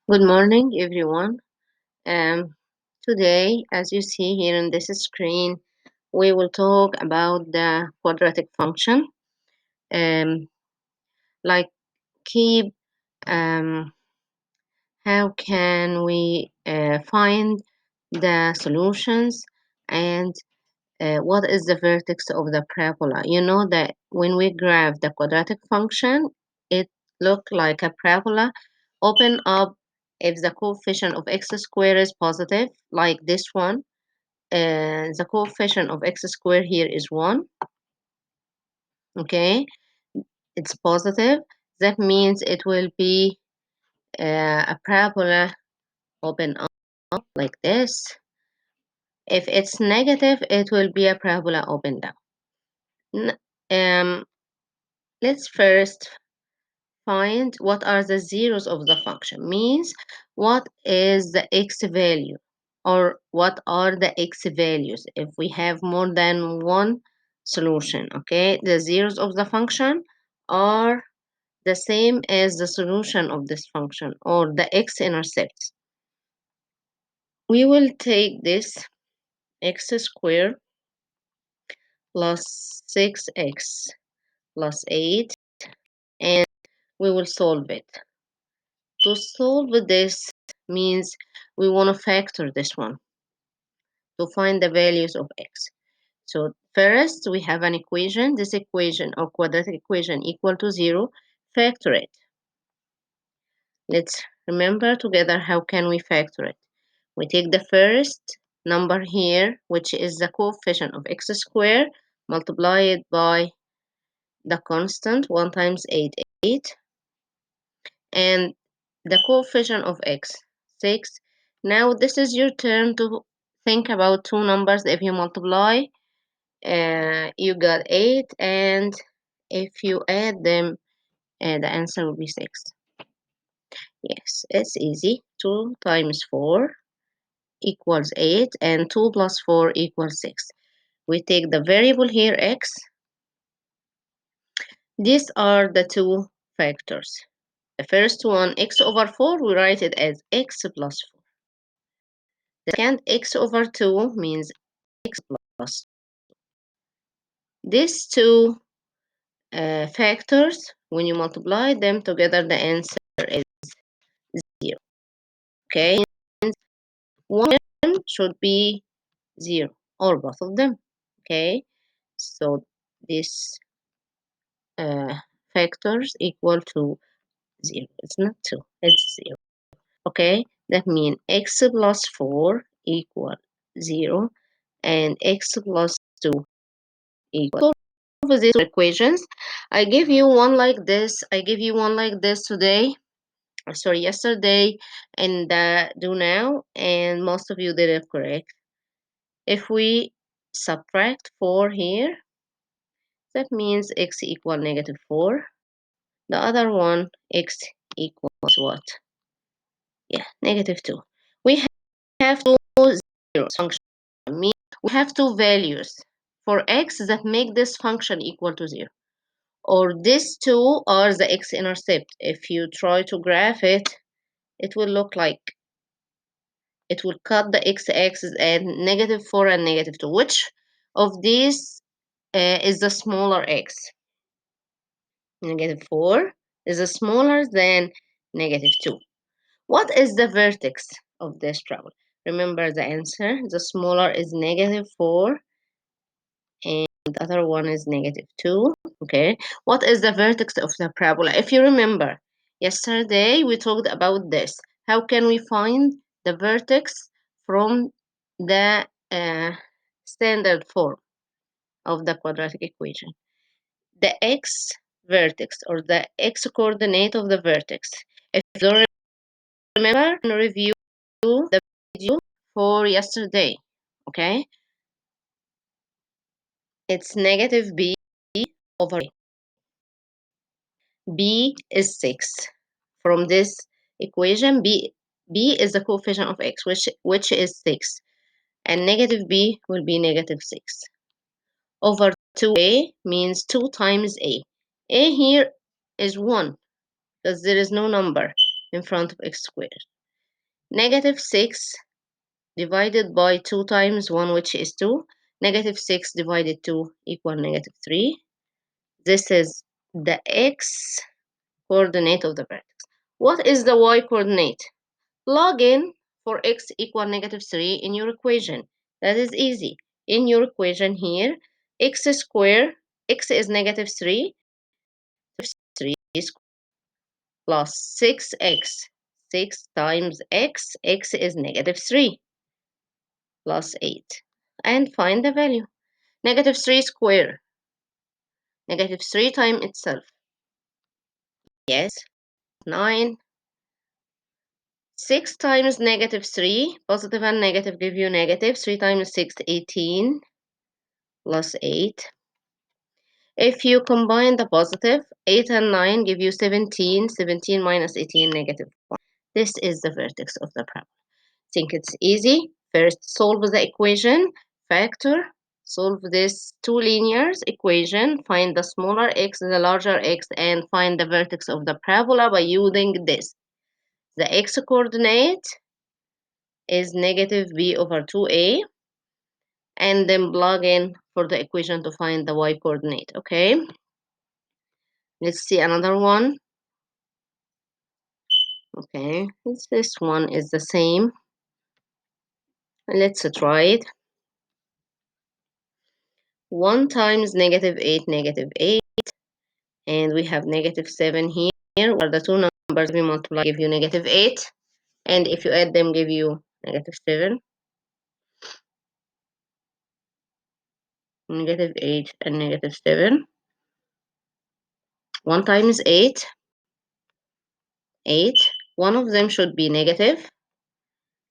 Good morning, everyone. Um, Today, as you see here on this screen, we will talk about the quadratic function. Um, like keep how can we find the solutions and what is the vertex of the parabola? You know that when we graph the quadratic function, it look like a parabola. Open up if the coefficient of x squared is positive, like this one. The coefficient of x squared here is 1. Okay, it's positive. That means it will be a parabola open up like this. If it's negative, it will be a parabola open down. Um, let's first find what are the zeros of the function. Means what is the x value or what are the x values if we have more than one solution. Okay, the zeros of the function are the same as the solution of this function or the x-intercepts. We will take this x squared plus 6x plus 8 and we will solve it. To solve this means we want to factor this one to find the values of x. So first we have an equation. This equation or quadratic equation equal to 0. Factor it. Let's remember together how can we factor it. We take the first number here, which is the coefficient of x squared, multiply it by the constant 1 times 8, 8, and the coefficient of x, 6. Now this is your turn to think about two numbers. If you multiply, you got 8, and if you add them, the answer will be 6. Yes, it's easy. 2 times 4 equals 8, and 2 plus 4 equals 6. We take the variable here, x. These are the two factors. The first one, x over 4, we write it as x plus 4. The second, x over 2 means x plus 2. These two factors, when you multiply them together, the answer is 0. Okay, one should be 0 or both of them. Okay, so these factors equal to 0. It's not 2, it's 0. Okay, that means x plus 4 equal 0 and x plus 2 equal. Solve these equations. I give you one like this. I give you one like this today. Sorry, yesterday, and do now, and most of you did it correct. If we subtract 4 here, that means x equal negative 4. The other one, x equals what? Yeah, negative 2. We have two zeros function. Mean we have two values for x that make this function equal to 0. Or these two are the x-intercept. If you try to graph it, it will look like it will cut the x-axis at negative 4 and negative 2. Which of these is the smaller x? Negative 4 is smaller than negative 2. What is the vertex of this trouble? Remember the answer. The smaller is negative 4 and the other one is negative 2. Okay. What is the vertex of the parabola? If you remember, yesterday we talked about this. How can we find the vertex from the standard form of the quadratic equation? The x vertex or the x coordinate of the vertex. If you don't remember, review the video for yesterday. Okay, it's negative b over a. B is 6. From this equation, b is the coefficient of x, which is 6, and negative b will be negative 6 over 2a means 2 times a. A here is 1 because there is no number in front of x squared. Negative 6 divided by 2 times 1, which is 2. Negative 6 divided 2 equal negative 3. This is the x coordinate of the vertex. What is the y coordinate? Plug in for x equal negative 3 in your equation. That is easy. In your equation here, x squared, x is negative 3, 3 plus 6x. 6 times x, x is negative 3 plus 8. And find the value. Negative 3 squared. Negative 3 times itself. Yes, 9. 6 times negative 3. Positive and negative give you negative. 3 times 6, 18 plus 8. If you combine the positive, 8 and 9 give you 17. 17 minus 18, negative 1. This is the vertex of the parabola. Think it's easy. First, solve the equation, factor, solve this two linears equation, find the smaller x, the larger x, and find the vertex of the parabola by using this. The x coordinate is negative b over 2a, and then plug in for the equation to find the y coordinate, okay? Let's see another one. Okay, this one is the same. Let's try it. 1 times negative 8, negative 8. And we have negative 7 here, where the two numbers we multiply give you negative 8. And if you add them, give you negative 7. Negative 8 and negative 7. 1 times 8, 8. One of them should be negative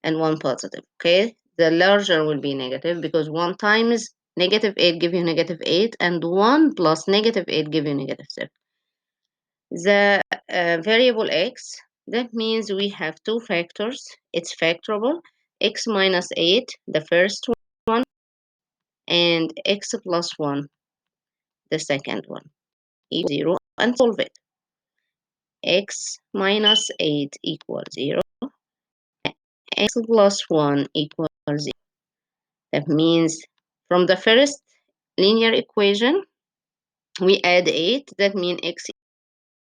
and one positive, okay? The larger will be negative because 1 times negative 8 give you negative 8, and 1 plus negative 8 give you negative 7. The variable x, that means we have two factors. It's factorable. X minus 8, the first one, and x plus 1, the second one, equals 0, and solve it. X minus 8 equals 0. X plus 1 equals 0. That means from the first linear equation, we add 8. That means x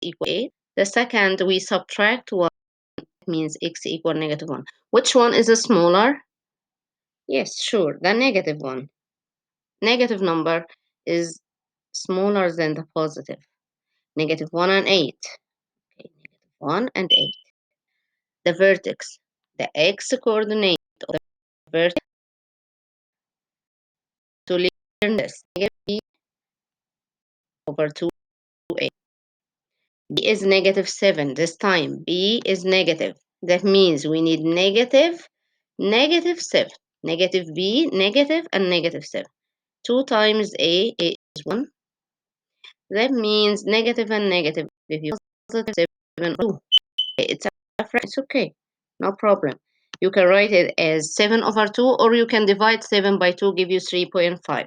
equals 8. The second, we subtract 1. Means x equal negative 1. Which one is smaller? Yes, sure, the negative one. Negative number is smaller than the positive. Negative 1 and 8. Okay, negative 1 and 8. The vertex, the x coordinate of the vertex, to learn this, negative b over 2a. B is negative 7 this time. B is negative. That means we need negative, negative 7. Negative b, negative, and negative 7. 2 times a is 1. That means negative and negative. If you positive 7 2, it's okay, no problem. You can write it as 7 over 2, or you can divide 7 by 2, give you 3.5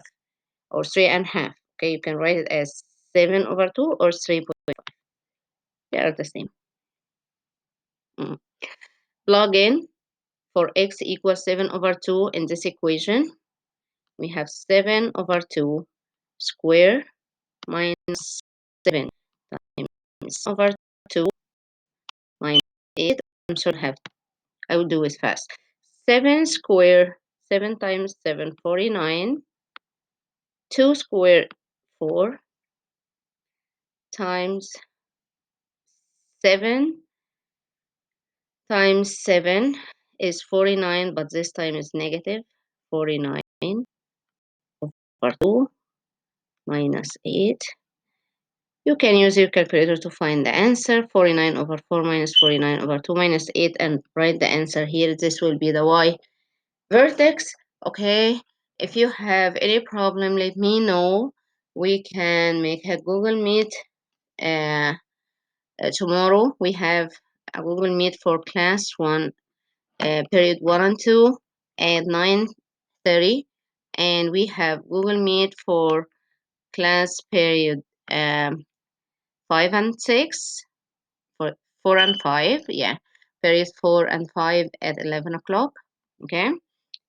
or 3.5. Okay, you can write it as 7 over 2 or 3.5. They are the same. Plug in for x equals 7 over 2 in this equation. We have 7 over 2 square minus 7 times over 2 minus 8. I will do it fast. 7 square, 7 times 7, 49. 2 square, 4 times 7 times 7 is 49, but this time is negative. 49 over 2 minus 8. You can use your calculator to find the answer. 49 over 4 minus 49 over 2 minus 8, and write the answer here. This will be the y vertex. Okay, if you have any problem, let me know. We can make a Google Meet tomorrow. We have a Google Meet for class 1, period 1 and 2 at 9:30, and we have Google Meet for class period 5 and 6, for 4 and 5, yeah, Period 4 and 5 at 11 o'clock. Okay,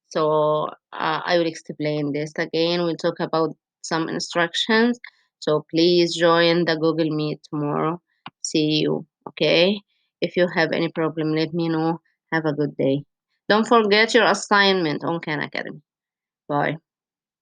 so I will explain this again. We'll talk about some instructions. So please join the Google Meet tomorrow. See you. Okay, if you have any problem, let me know. Have a good day. Don't forget your assignment on Khan Academy. Bye.